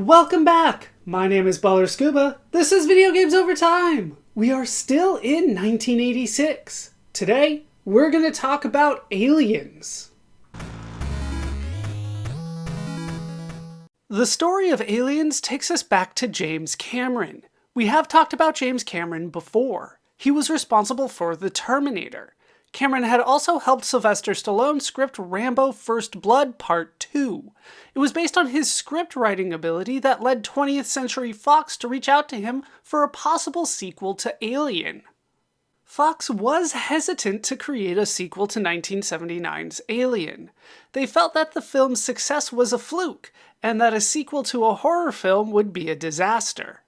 Welcome back! My name is Ballerscuba. This is Video Games Over Time. We are still in 1986. Today, we're going to talk about Aliens. The story of Aliens takes us back to James Cameron. We have talked about James Cameron before. He was responsible for The Terminator. Cameron had also helped Sylvester Stallone script Rambo: First Blood Part 2. It was based on his script writing ability that led 20th Century Fox to reach out to him for a possible sequel to Alien. Fox was hesitant to create a sequel to 1979's Alien. They felt that the film's success was a fluke, and that a sequel to a horror film would be a disaster.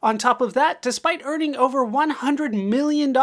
On top of that, despite earning over $100 million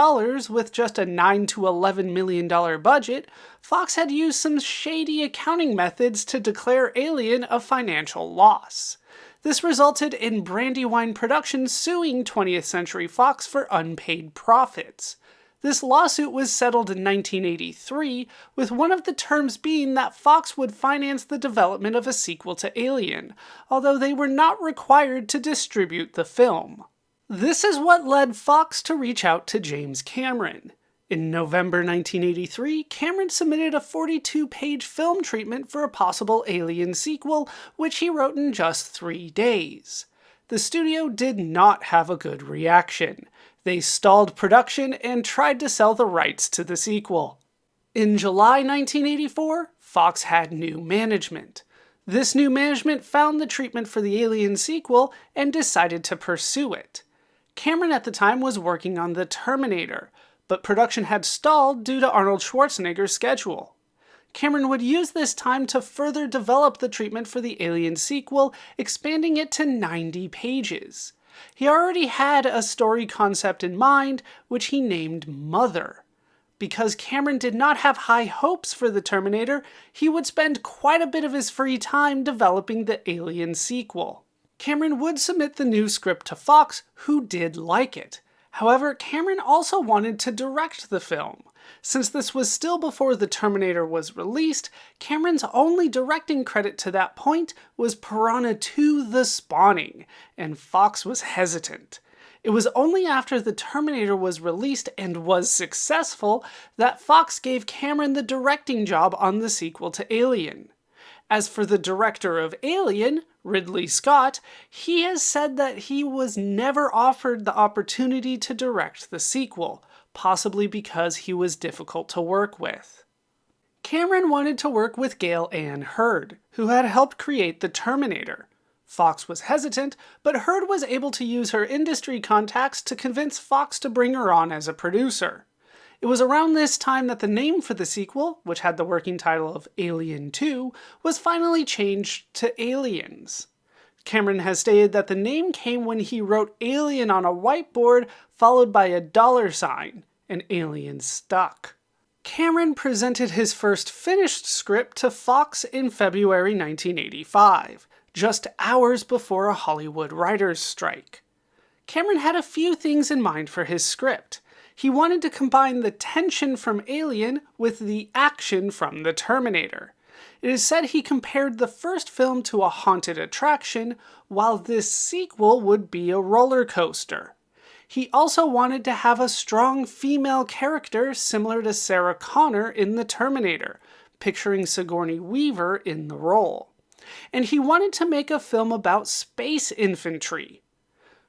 with just a $9 to $11 million budget, Fox had used some shady accounting methods to declare Alien a financial loss. This resulted in Brandywine Productions suing 20th Century Fox for unpaid profits. This lawsuit was settled in 1983, with one of the terms being that Fox would finance the development of a sequel to Alien, although they were not required to distribute the film. This is what led Fox to reach out to James Cameron. In November 1983, Cameron submitted a 42-page film treatment for a possible Alien sequel, which he wrote in just 3 days. The studio did not have a good reaction. They stalled production and tried to sell the rights to the sequel. In July 1984, Fox had new management. This new management found the treatment for the Alien sequel and decided to pursue it. Cameron at the time was working on The Terminator, but production had stalled due to Arnold Schwarzenegger's schedule. Cameron would use this time to further develop the treatment for the Alien sequel, expanding it to 90 pages. He already had a story concept in mind, which he named Mother. Because Cameron did not have high hopes for The Terminator, he would spend quite a bit of his free time developing the Alien sequel. Cameron would submit the new script to Fox, who did like it. However, Cameron also wanted to direct the film. Since this was still before The Terminator was released, Cameron's only directing credit to that point was Piranha 2: The Spawning, and Fox was hesitant. It was only after The Terminator was released and was successful that Fox gave Cameron the directing job on the sequel to Alien. As for the director of Alien, Ridley Scott, he has said that he was never offered the opportunity to direct the sequel, possibly because he was difficult to work with. Cameron wanted to work with Gail Ann Hurd, who had helped create The Terminator. Fox was hesitant, but Hurd was able to use her industry contacts to convince Fox to bring her on as a producer. It was around this time that the name for the sequel, which had the working title of Alien 2, was finally changed to Aliens. Cameron has stated that the name came when he wrote Alien on a whiteboard followed by a $sign, and Alien stuck. Cameron presented his first finished script to Fox in February 1985, just hours before a Hollywood writers' strike. Cameron had a few things in mind for his script. He wanted to combine the tension from Alien with the action from The Terminator. It is said he compared the first film to a haunted attraction, while this sequel would be a roller coaster. He also wanted to have a strong female character similar to Sarah Connor in The Terminator, picturing Sigourney Weaver in the role. And he wanted to make a film about space infantry.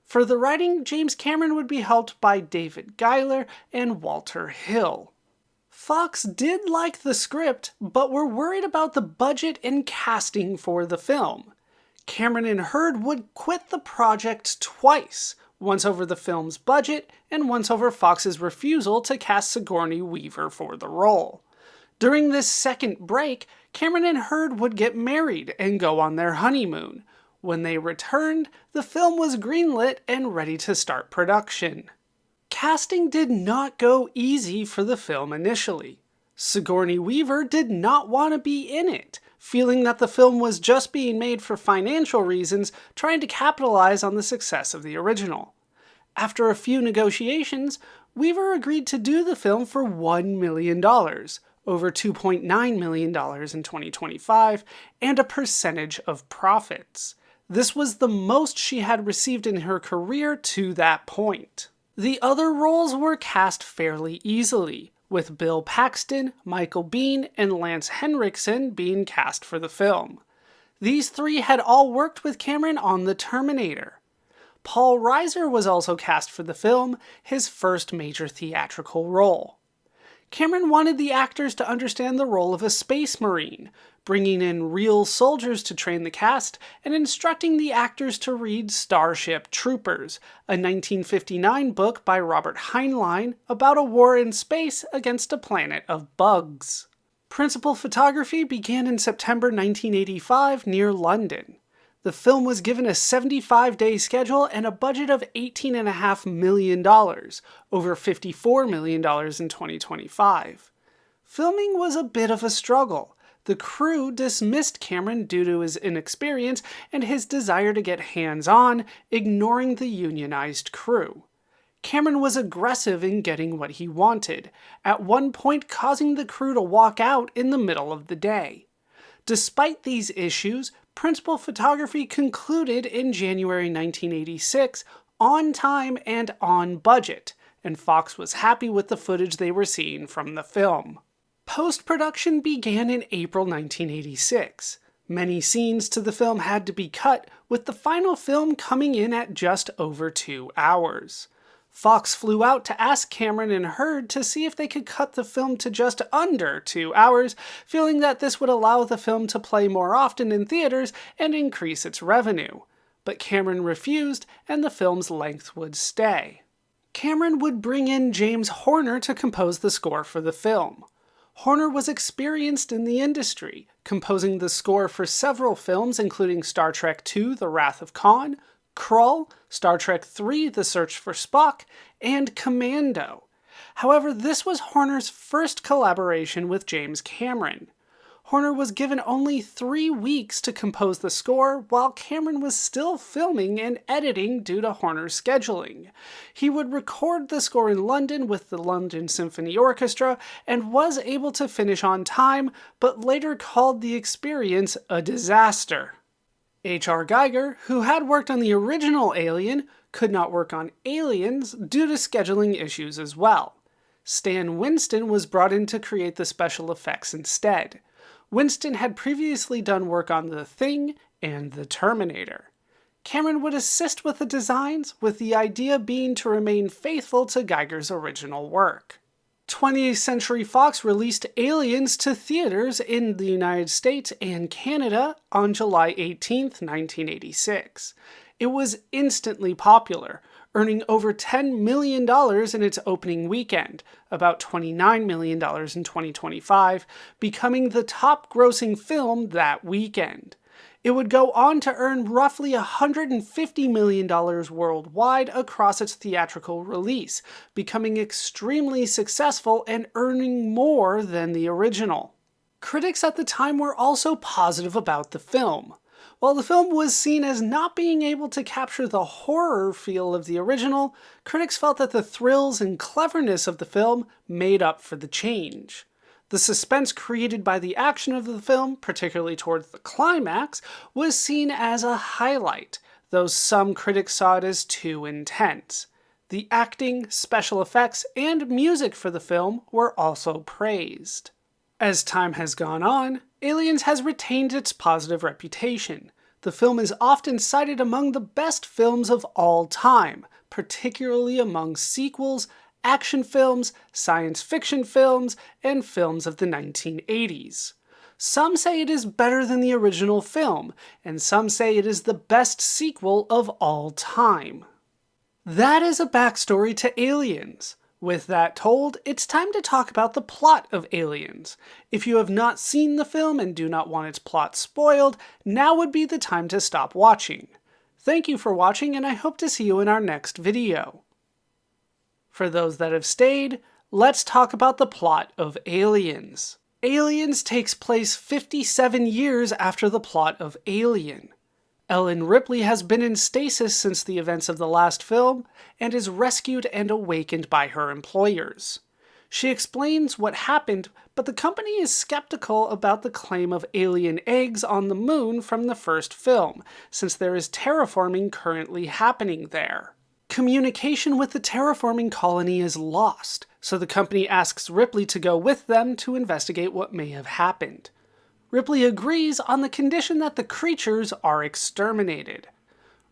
For the writing, James Cameron would be helped by David Giler and Walter Hill. Fox did like the script, but were worried about the budget and casting for the film. Cameron and Hurd would quit the project twice, once over the film's budget and once over Fox's refusal to cast Sigourney Weaver for the role. During this second break, Cameron and Hurd would get married and go on their honeymoon. When they returned, the film was greenlit and ready to start production. Casting did not go easy for the film initially. Sigourney Weaver did not want to be in it, feeling that the film was just being made for financial reasons, trying to capitalize on the success of the original. After a few negotiations, Weaver agreed to do the film for $1 million, over $2.9 million in 2025, and a percentage of profits. This was the most she had received in her career to that point. The other roles were cast fairly easily, with Bill Paxton, Michael Biehn, and Lance Henriksen being cast for the film. These three had all worked with Cameron on The Terminator. Paul Reiser was also cast for the film, his first major theatrical role. Cameron wanted the actors to understand the role of a space marine, bringing in real soldiers to train the cast and instructing the actors to read Starship Troopers, a 1959 book by Robert Heinlein about a war in space against a planet of bugs. Principal photography began in September 1985 near London. The film was given a 75-day schedule and a budget of $18.5 million, over $54 million in 2025. Filming was a bit of a struggle. The crew dismissed Cameron due to his inexperience and his desire to get hands-on, ignoring the unionized crew. Cameron was aggressive in getting what he wanted, at one point causing the crew to walk out in the middle of the day. Despite these issues, principal photography concluded in January 1986 on time and on budget, and Fox was happy with the footage they were seeing from the film. Post-production began in April 1986. Many scenes to the film had to be cut, with the final film coming in at just over 2 hours. Fox flew out to ask Cameron and Hurd to see if they could cut the film to just under 2 hours, feeling that this would allow the film to play more often in theaters and increase its revenue. But Cameron refused, and the film's length would stay. Cameron would bring in James Horner to compose the score for the film. Horner was experienced in the industry, composing the score for several films including Star Trek II: The Wrath of Khan, Krull, Star Trek III: The Search for Spock, and Commando. However, this was Horner's first collaboration with James Cameron. Horner was given only 3 weeks to compose the score, while Cameron was still filming and editing due to Horner's scheduling. He would record the score in London with the London Symphony Orchestra and was able to finish on time, but later called the experience a disaster. H.R. Giger, who had worked on the original Alien, could not work on Aliens due to scheduling issues as well. Stan Winston was brought in to create the special effects instead. Winston had previously done work on The Thing and The Terminator. Cameron would assist with the designs, with the idea being to remain faithful to Giger's original work. 20th Century Fox released Aliens to theaters in the United States and Canada on July 18, 1986. It was instantly popular, earning over $10 million in its opening weekend, about $29 million in 2025, becoming the top-grossing film that weekend. It would go on to earn roughly $150 million worldwide across its theatrical release, becoming extremely successful and earning more than the original. Critics at the time were also positive about the film. While the film was seen as not being able to capture the horror feel of the original, critics felt that the thrills and cleverness of the film made up for the change. The suspense created by the action of the film, particularly towards the climax, was seen as a highlight, though some critics saw it as too intense. The acting, special effects, and music for the film were also praised. As time has gone on, Aliens has retained its positive reputation. The film is often cited among the best films of all time, particularly among sequels, action films, science fiction films, and films of the 1980s. Some say it is better than the original film, and some say it is the best sequel of all time. That is a backstory to Aliens. With that told, it's time to talk about the plot of Aliens. If you have not seen the film and do not want its plot spoiled, now would be the time to stop watching. Thank you for watching, and I hope to see you in our next video. For those that have stayed, let's talk about the plot of Aliens. Aliens takes place 57 years after the plot of Alien. Ellen Ripley has been in stasis since the events of the last film, and is rescued and awakened by her employers. She explains what happened, but the company is skeptical about the claim of alien eggs on the moon from the first film, since there is terraforming currently happening there. Communication with the terraforming colony is lost, so the company asks Ripley to go with them to investigate what may have happened. Ripley agrees on the condition that the creatures are exterminated.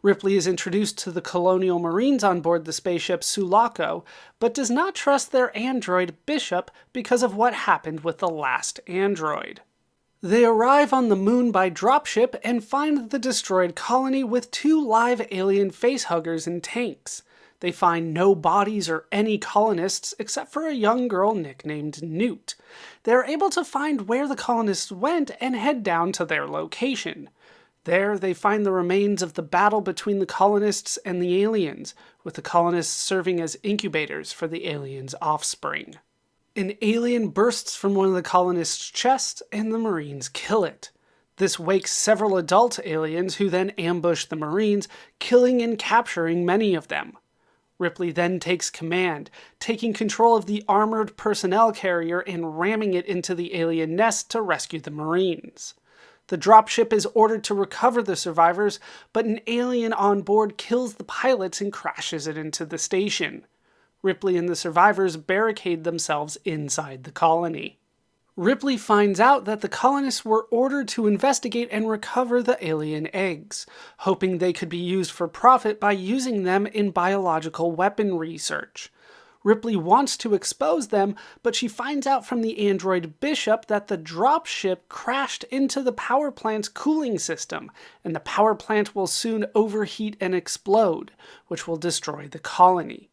Ripley is introduced to the colonial marines on board the spaceship Sulaco, but does not trust their android Bishop because of what happened with the last android. They arrive on the moon by dropship and find the destroyed colony with 2 live alien facehuggers in tanks. They find no bodies or any colonists except for a young girl nicknamed Newt. They are able to find where the colonists went and head down to their location. There, they find the remains of the battle between the colonists and the aliens, with the colonists serving as incubators for the aliens' offspring. An alien bursts from one of the colonists' chests, and the Marines kill it. This wakes several adult aliens who then ambush the Marines, killing and capturing many of them. Ripley then takes command, taking control of the armored personnel carrier and ramming it into the alien nest to rescue the Marines. The dropship is ordered to recover the survivors, but an alien on board kills the pilots and crashes it into the station. Ripley and the survivors barricade themselves inside the colony. Ripley finds out that the colonists were ordered to investigate and recover the alien eggs, hoping they could be used for profit by using them in biological weapon research. Ripley wants to expose them, but she finds out from the android Bishop that the dropship crashed into the power plant's cooling system, and the power plant will soon overheat and explode, which will destroy the colony.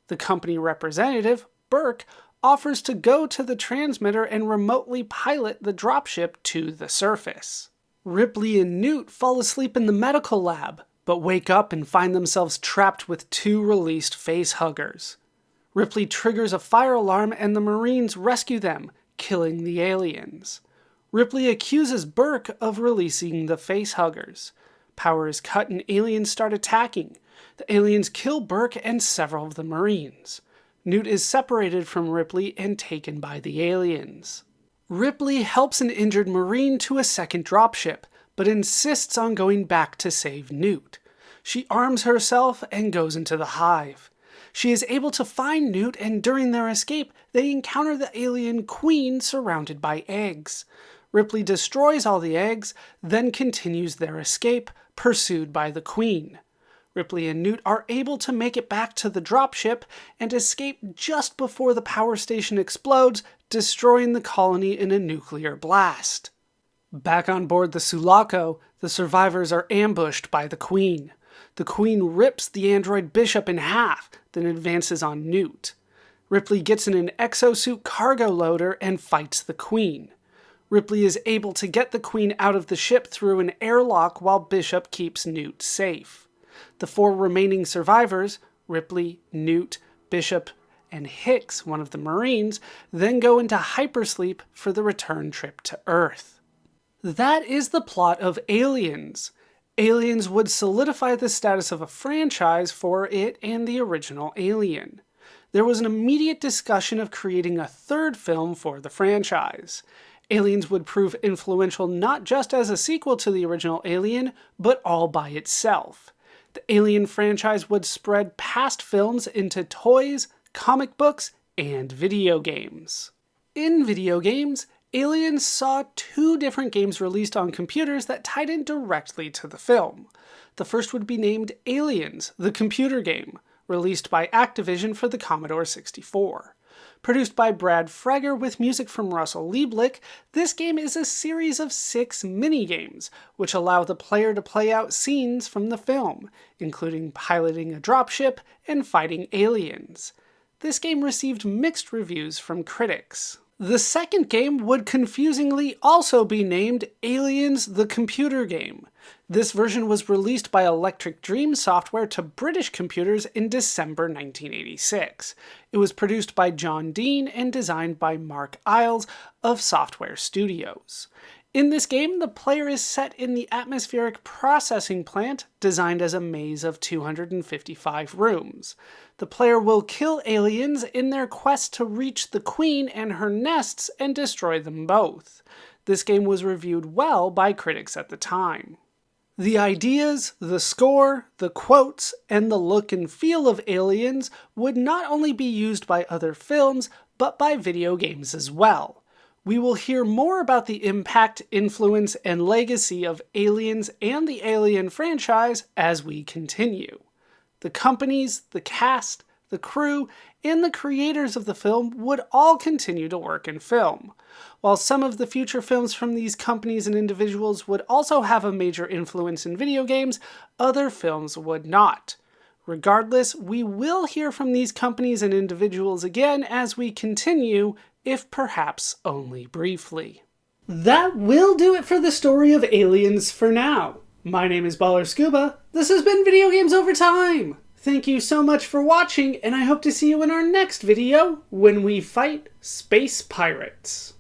The company representative, Burke, offers to go to the transmitter and remotely pilot the dropship to the surface. Ripley and Newt fall asleep in the medical lab, but wake up and find themselves trapped with 2 released facehuggers. Ripley triggers a fire alarm and the Marines rescue them, killing the aliens. Ripley accuses Burke of releasing the facehuggers. Power is cut and aliens start attacking. The aliens kill Burke and several of the Marines. Newt is separated from Ripley and taken by the aliens. Ripley helps an injured Marine to a second dropship, but insists on going back to save Newt. She arms herself and goes into the hive. She is able to find Newt, and during their escape, they encounter the alien queen surrounded by eggs. Ripley destroys all the eggs, then continues their escape, pursued by the queen. Ripley and Newt are able to make it back to the dropship and escape just before the power station explodes, destroying the colony in a nuclear blast. Back on board the Sulaco, the survivors are ambushed by the queen. The queen rips the android Bishop in half, then advances on Newt. Ripley gets in an exosuit cargo loader and fights the queen. Ripley is able to get the queen out of the ship through an airlock while Bishop keeps Newt safe. The 4 remaining survivors, Ripley, Newt, Bishop, and Hicks, one of the Marines, then go into hypersleep for the return trip to Earth. That is the plot of Aliens. Aliens would solidify the status of a franchise for it and the original Alien. There was an immediate discussion of creating a 3rd film for the franchise. Aliens would prove influential not just as a sequel to the original Alien, but all by itself. The Alien franchise would spread past films into toys, comic books, and video games. In video games, Aliens saw 2 different games released on computers that tied in directly to the film. The first would be named Aliens, the computer game, released by Activision for the Commodore 64. Produced by Brad Freger with music from Russell Lieblich, this game is a series of 6 mini-games, which allow the player to play out scenes from the film, including piloting a dropship and fighting aliens. This game received mixed reviews from critics. The second game would confusingly also be named Aliens the Computer Game. This version was released by Electric Dream Software to British computers in December 1986. It was produced by John Dean and designed by Mark Isles of Software Studios. In this game, the player is set in the atmospheric processing plant, designed as a maze of 255 rooms. The player will kill aliens in their quest to reach the Queen and her nests and destroy them both. This game was reviewed well by critics at the time. The ideas, the score, the quotes, and the look and feel of Aliens would not only be used by other films, but by video games as well. We will hear more about the impact, influence, and legacy of Aliens and the Alien franchise as we continue. The companies, the cast, the crew, and the creators of the film would all continue to work in film. While some of the future films from these companies and individuals would also have a major influence in video games, other films would not. Regardless, we will hear from these companies and individuals again as we continue, if perhaps only briefly. That will do it for the story of Aliens for now. My name is Ballerscuba. This has been Video Games Over Time. Thank you so much for watching, and I hope to see you in our next video when we fight space pirates.